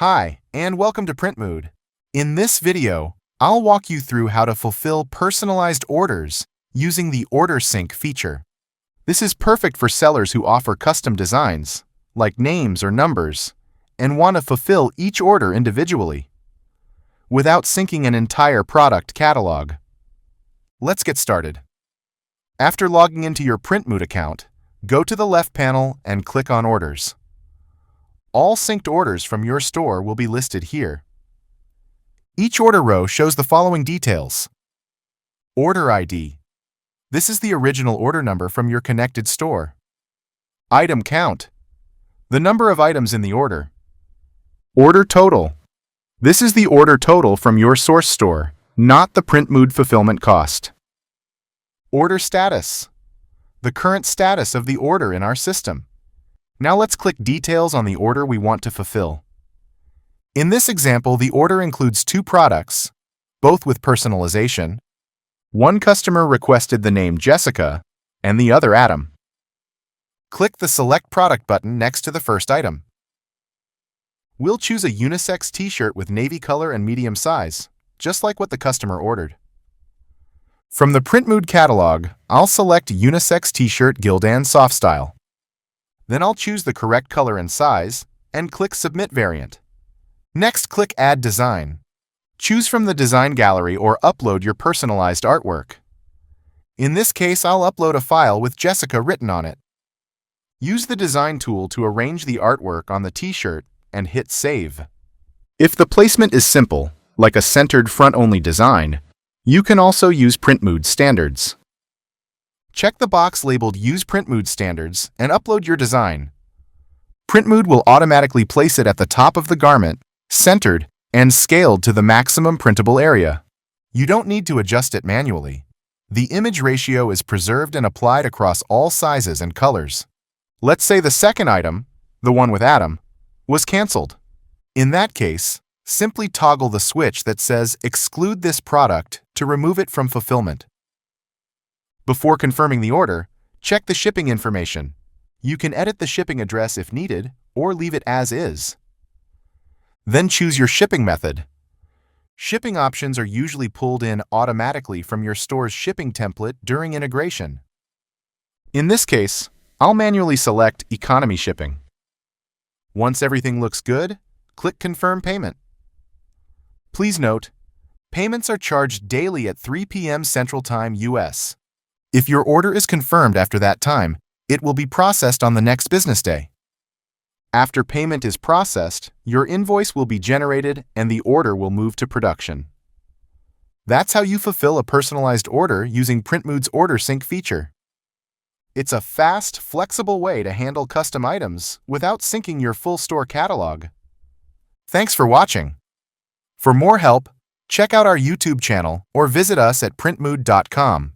Hi, and welcome to Printmood. In this video, I'll walk you through how to fulfill personalized orders using the Order Sync feature. This is perfect for sellers who offer custom designs, like names or numbers, and want to fulfill each order individually, without syncing an entire product catalog. Let's get started. After logging into your Printmood account, go to the left panel and click on Orders. All synced orders from your store will be listed here. Each order row shows the following details. Order ID. This is the original order number from your connected store. Item count. The number of items in the order. Order total. This is the order total from your source store, not the Printmood fulfillment cost. Order status. The current status of the order in our system. Now let's click Details on the order we want to fulfill. In this example, the order includes 2 products, both with personalization. One customer requested the name Jessica, and the other Adam. Click the Select Product button next to the first item. We'll choose a unisex t-shirt with navy color and medium size, just like what the customer ordered. From the Printmood catalog, I'll select Unisex T-shirt Gildan Soft Style. Then I'll choose the correct color and size, and click Submit Variant. Next, click Add Design. Choose from the design gallery or upload your personalized artwork. In this case, I'll upload a file with Jessica written on it. Use the design tool to arrange the artwork on the t-shirt and hit Save. If the placement is simple, like a centered front-only design, you can also use Printmood Standards. Check the box labeled Use Printmood Standards and upload your design. Printmood will automatically place it at the top of the garment, centered, and scaled to the maximum printable area. You don't need to adjust it manually. The image ratio is preserved and applied across all sizes and colors. Let's say the second item, the one with Adam, was canceled. In that case, simply toggle the switch that says Exclude this product to remove it from fulfillment. Before confirming the order, check the shipping information. You can edit the shipping address if needed, or leave it as is. Then choose your shipping method. Shipping options are usually pulled in automatically from your store's shipping template during integration. In this case, I'll manually select Economy Shipping. Once everything looks good, click Confirm Payment. Please note, payments are charged daily at 3 p.m. Central Time, US. If your order is confirmed after that time, it will be processed on the next business day. After payment is processed, your invoice will be generated and the order will move to production. That's how you fulfill a personalized order using Printmood's Order Sync feature. It's a fast, flexible way to handle custom items without syncing your full store catalog. Thanks for watching. For more help, check out our YouTube channel or visit us at printmood.com.